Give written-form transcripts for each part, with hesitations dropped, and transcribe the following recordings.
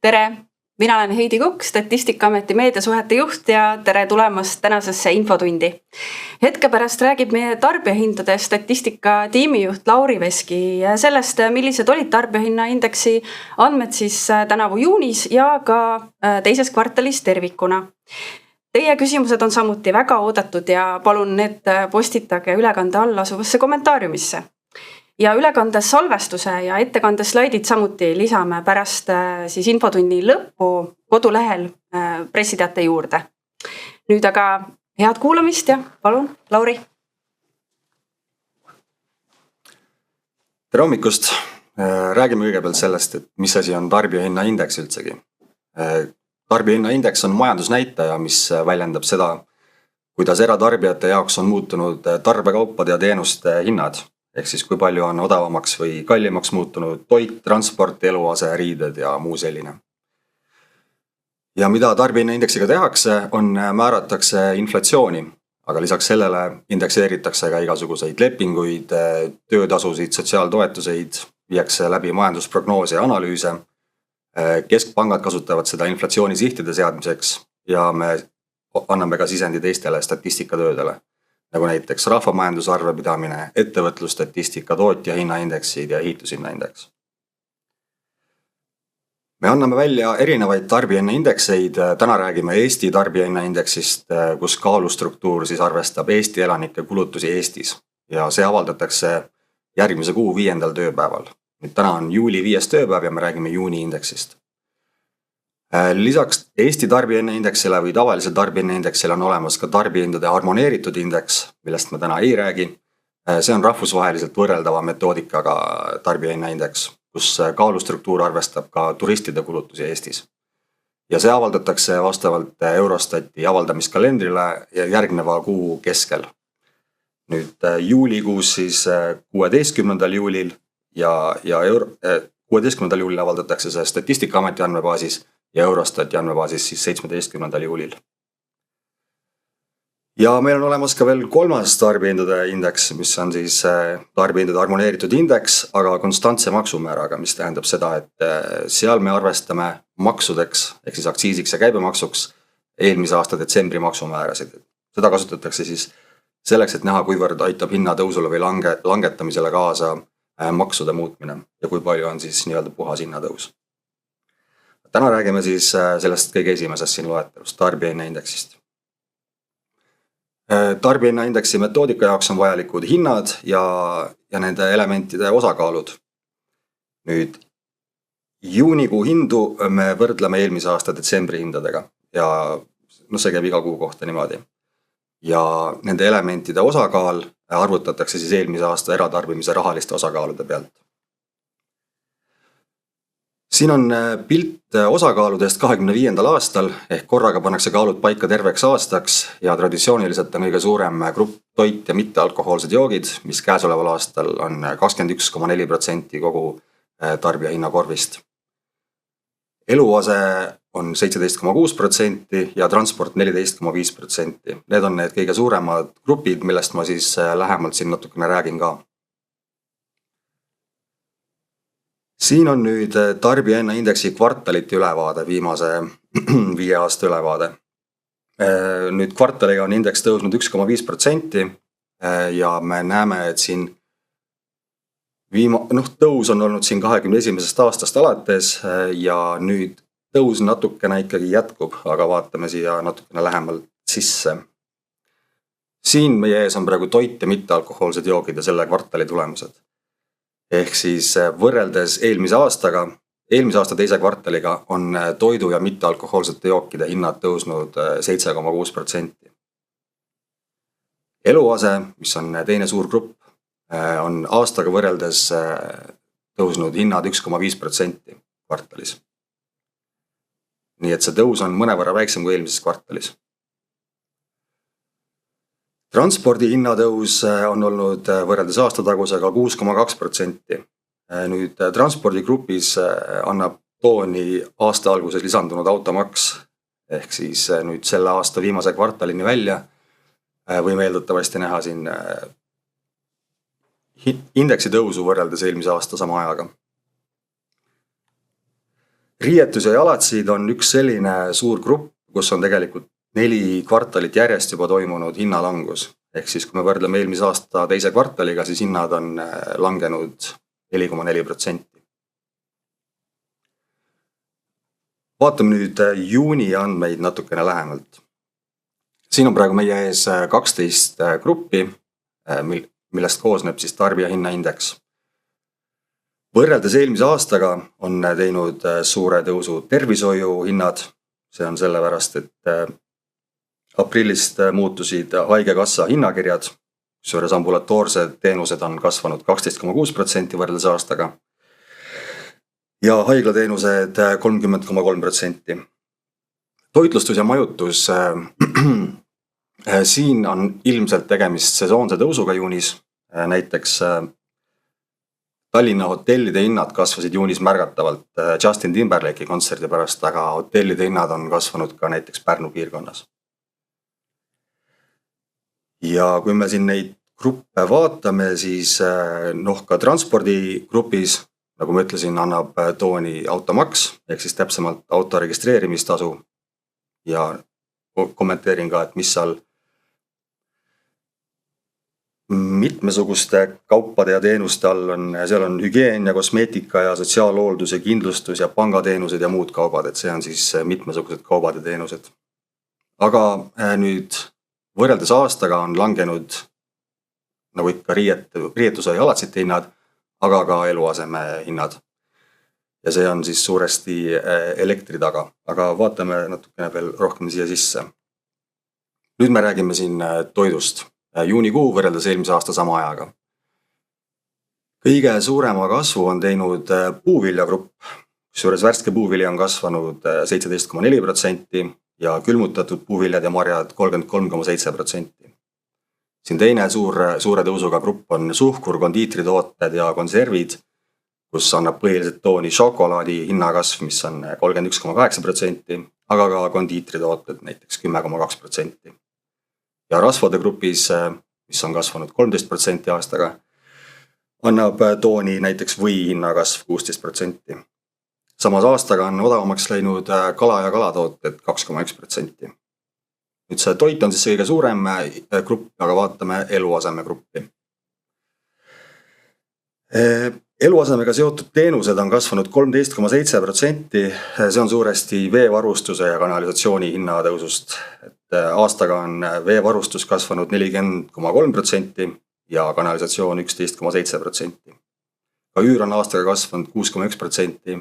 Tere! Mina olen Heidi Kukk, Statistikaameti meediasuhete juht ja tere tulemast tänasesse infotundi. Hetke pärast räägib meie tarbijahindade statistika tiimijuht Lauri Veski sellest, millised olid tarbijahinnaindeksi andmed siis tänavu juunis ja ka teises kvartalis tervikuna. Teie küsimused on samuti väga oodatud ja palun need postitage ülekande all asuvasse kommentaariumisse. Ja ülekandes salvestuse ja ettekandes slaidid samuti lisame pärast siis infotunni lõppu kodulehel pressiteate juurde. Nüüd aga head kuulamist ja palun, Lauri. Tere hommikust! Räägime kõigepealt sellest, et mis asi on tarbijahinnaindeks üldsegi. Tarbijahinnaindeks on majandusnäitaja, mis väljendab seda, kuidas eratarbijate jaoks on muutunud tarbekaupade ja teenuste hinnad. Ehk siis kui palju on odavamaks või kallimaks muutunud toit, transport, eluase, riided ja muu selline. Ja mida tarbijahinnaindeksiga tehakse, määratakse inflatsiooni, aga lisaks sellele indekseeritakse ka igasuguseid lepinguid, töötasusid, sotsiaaltoetuseid, viiakse läbi majandusprognoose ja analüüse. Keskpangad kasutavad seda inflatsiooni sihtide seadmiseks ja me anname ka sisendi teistele statistikatöödele. Nagu näiteks rahvamajandusarve pidamine, ettevõtlusstatistika, tootja hinnaindeksid ja ehitushinnaindeks. Me anname välja erinevaid tarbijahinnaindekseid, täna räägime Eesti tarbijahinnaindeksist, kus kaalustruktuur siis arvestab Eesti elanike kulutusi Eestis ja see avaldatakse järgmise kuu 5. tööpäeval. Nüüd täna on juuli 5. tööpäev ja me räägime juuni indeksist. Lisaks Eesti tarbijahinnaindeksile või tavalisel tarbijahinnaindeksile on olemas ka tarbijahindade harmoneeritud indeks, millest me täna ei räägi. See on rahvusvaheliselt võrreldava metoodikaga tarbijahinnaindeks, kus kaalustruktuur arvestab ka turistide kulutusi Eestis. Ja see avaldatakse vastavalt Eurostati avaldamiskalendrile järgneva kuu keskel. Nüüd juulikuus siis 16. juulil ja 16. juulil avaldatakse see Statistikaameti andmebaasis ja Eurostati andmebaasis siis 17. juulil. Ja meil on olemas ka veel kolmas tarbijahindade indeks, mis on siis tarbijahindade harmoneeritud indeks, aga konstantse maksumääraga, mis tähendab seda, et seal me arvestame maksudeks, ehk siis aktsiisiks ja käibemaksuks eelmise aasta detsembri maksumäärasid. Seda kasutatakse siis selleks, et näha, kuivõrd aitab hinnatõusule või langetamisele kaasa maksude muutmine ja kui palju on siis nii-öelda puhas hinnatõus. Täna räägime siis sellest kõige esimesest siin loetelust, tarbijahinnaindeksist. Tarbijahinnaindeksi metoodika jaoks on vajalikud hinnad ja nende elementide osakaalud. Nüüd juunikuu hindu me võrdleme eelmise aasta detsembri hindadega ja see käib iga kuu kohta niimoodi. Ja nende elementide osakaal arvutatakse siis eelmise aasta eratarbimise rahaliste osakaalude pealt. Siin on pilt osakaaludest 25. aastal, ehk korraga pannakse kaalud paika terveks aastaks ja traditsiooniliselt on kõige suurem grupp toit ja mittealkohoolsed joogid, mis käesoleval aastal on 21,4% kogu tarbijahinnakorvist. Eluase on 17,6% ja transport 14,5%. Need on need kõige suuremad grupid, millest ma siis lähemalt siin natukene räägin ka. Siin on nüüd tarbijahinnaindeksi kvartalite ülevaade, viimase 5 aasta ülevaade. Nüüd kvartaliga on indeks tõusnud 1,5% ja me näeme, et siin tõus on olnud siin 21. aastast alates ja nüüd tõus natukene ikkagi jätkub, aga vaatame siia natukene lähemalt sisse. Siin meie ees on praegu toit ja mittealkohoolsed joogid ja selle kvartali tulemused. Ehk siis võrreldes eelmise aasta teise kvartaliga on toidu ja mittealkohoolsete jookide hinnad tõusnud 7,6%. Eluase, mis on teine suur grupp, on aastaga võrreldes tõusnud hinnad 1,5% kvartalis. Nii et see tõus on mõnevõrra väiksem kui eelmises kvartalis. Transpordi hinnatõus on olnud võrreldes aastatagusega 6,2%. Nüüd transpordigrupis annab tooni aasta alguses lisandunud automaks, ehk siis nüüd selle aasta viimase kvartalini välja võime eeldatavasti näha siin indeksi tõusu võrreldes eelmise aasta sama ajaga. riietus ja jalatsid on üks selline suur grupp, kus on tegelikult 4 kvartalit järjest juba toimunud hinnalangus. Ehk siis kui me võrdleme eelmise aasta teise kvartaliga, siis hinnad on langenud 4,4%. Vaatame nüüd juuni andmeid natukene lähemalt. Siin on praegu meie ees 12 gruppi, millest koosneb siis tarbijahinnaindeks. Võrreldes eelmise aastaga on teinud suure tõusu tervishoiuhinnad. See on sellepärast, et aprillist muutusid haigekassa hinnakirjad, kusjuures ambulatoorsed teenused on kasvanud 12,6% võrreldes aastaga ja haiglateenused 30,3%. Toitlustus ja majutus, siin on ilmselt tegemist sesoonse tõusuga juunis. Näiteks Tallinna hotellide hinnad kasvasid juunis märgatavalt Justin Timberlake'i kontserdi pärast, aga hotellide hinnad on kasvanud ka näiteks Pärnu piirkonnas. Ja kui me siin neid gruppe vaatame, siis ka transpordigrupis, nagu ma ütlesin, annab tooni automaks, ehk siis täpsemalt auto registreerimistasu. Ja kommenteerin ka, et mis seal mitmesuguste kaupade ja teenuste all on. Seal on hügieen ja kosmeetika ja sotsiaalhooldus ja kindlustus ja pangateenused ja muud kaubad, et see on siis mitmesugused kaubad ja teenused. Aga nüüd võrreldes aastaga on langenud nagu ikka riietuse ja jalatsite hinnad, aga ka eluaseme hinnad. Ja see on siis suuresti elektri taga, aga vaatame natukene veel rohkem siia sisse. Nüüd me räägime siin toidust. Juunikuu võrreldes eelmise aasta sama ajaga. Kõige suurema kasvu on teinud puuviljagrupp, kusjuures värske puuvili on kasvanud 17,4% ja külmutatud puuviljad ja marjad 33,7%. Siin teine suure tõusuga grupp on suhkur, kondiitritooted ja konservid, kus annab põhiliselt tooni šokolaadi hinnakasv, mis on 31,8%, aga ka kondiitritooted näiteks 10,2%. Ja rasvade grupis, mis on kasvanud 13% aastaga, annab tooni näiteks või hinnakasv 16%. Samas aastaga on odavamaks läinud kala ja kalatooted 2,1%. Nüüd see toit on siis kõige suurem grupp, aga vaatame eluaseme gruppi. Eluasemega seotud teenused on kasvanud 13,7%. See on suuresti veevarustuse ja kanalisatsiooni hinnatõusust. Aastaga on veevarustus kasvanud 40,3% ja kanalisatsioon 11,7%. Ka üür on aastaga kasvanud 6,1%.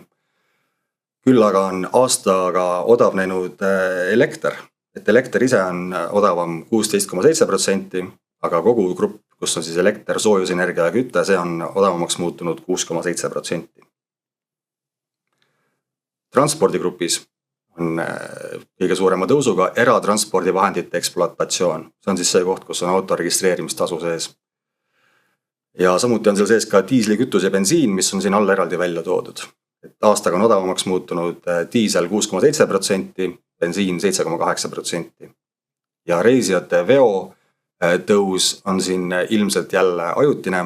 Küll aga on aastaga odavnenud elekter. Et elekter ise on odavam 16,7%, aga kogu grupp, kus on siis elekter, soojusenergia ja kütte, see on odavamaks muutunud 6,7%. Transpordigrupis on kõige suurema tõusuga eratranspordivahendite ekspluatatsioon. See on siis see koht, kus on auto registreerimistasu sees. Ja samuti on seal sees ka diislikütus ja bensiin, mis on siin all eraldi välja toodud. Et aastaga on odavamaks muutunud diisel 6,7%, bensiin 7,8%. Ja reisijate veo tõus on siin ilmselt jälle ajutine.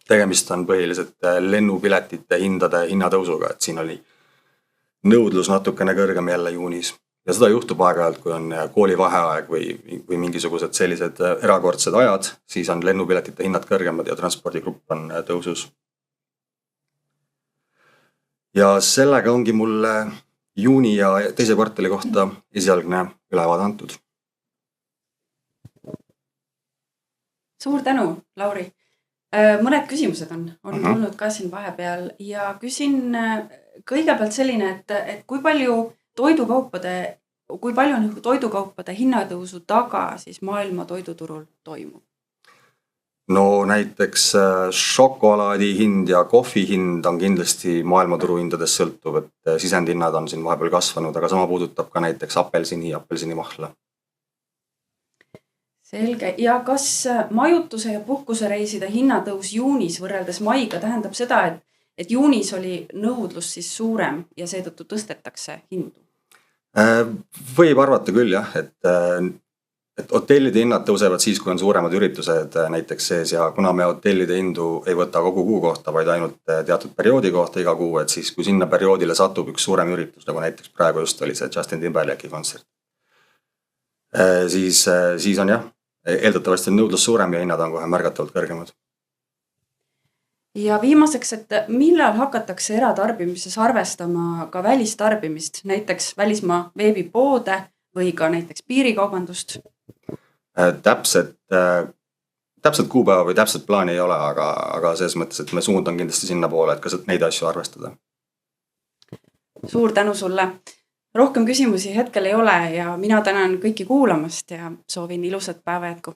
Tegemist on põhiliselt lennupiletite hindade hinnatõusuga, et siin oli nõudlus natukene kõrgem jälle juunis. Ja seda juhtub aeg-ajalt, kui on koolivaheaeg või mingisugused sellised erakordsed ajad, siis on lennupiletite hinnad kõrgemad ja transpordigrupp on tõusus. Ja sellega ongi mulle juuni ja teise kvartali kohta esialgne ülevaade antud. Suur tänu, Lauri. Mõned küsimused on tulnud ka siin vahepeal ja küsin kõigepealt selline, et kui palju on toidukaupade hinnatõusu taga siis maailma toiduturul toimub? No näiteks šokolaadi hind ja kohvi hind on kindlasti maailmaturu hindadest sõltuv, et sisendhinnad on siin vahepeal kasvanud, aga sama puudutab ka näiteks apelsinimahla. Selge. Ja kas majutuse ja puhkusereiside hinnatõus juunis võrreldes maiga tähendab seda, et juunis oli nõudlus siis suurem ja seetõttu tõstetakse hindu? Võib arvata küll jah, et hotellide hinnad tõusevad siis, kui on suuremad üritused näiteks sees ja kuna me hotellide hindu ei võta kogu kuu kohta, vaid ainult teatud perioodi kohta iga kuu, et siis kui sinna perioodile satub üks suurem üritus, nagu näiteks praegu just oli see Justin Timberlake'i kontsert, siis on jah, eeldatavasti on nõudlus suurem ja hinnad on kohe märgatavalt kõrgemad. Ja viimaseks, et millal hakatakse eratarbimises arvestama ka välistarbimist, näiteks välismaa veebipoode või ka näiteks piirikaubandust? Täpselt kuupäeva või täpselt plaani ei ole, aga selles mõttes, et me suund on kindlasti sinna poole, et ka neid asju arvestada. Suur tänu sulle. Rohkem küsimusi hetkel ei ole ja mina tänan kõiki kuulamast ja soovin ilusat päeva jätku.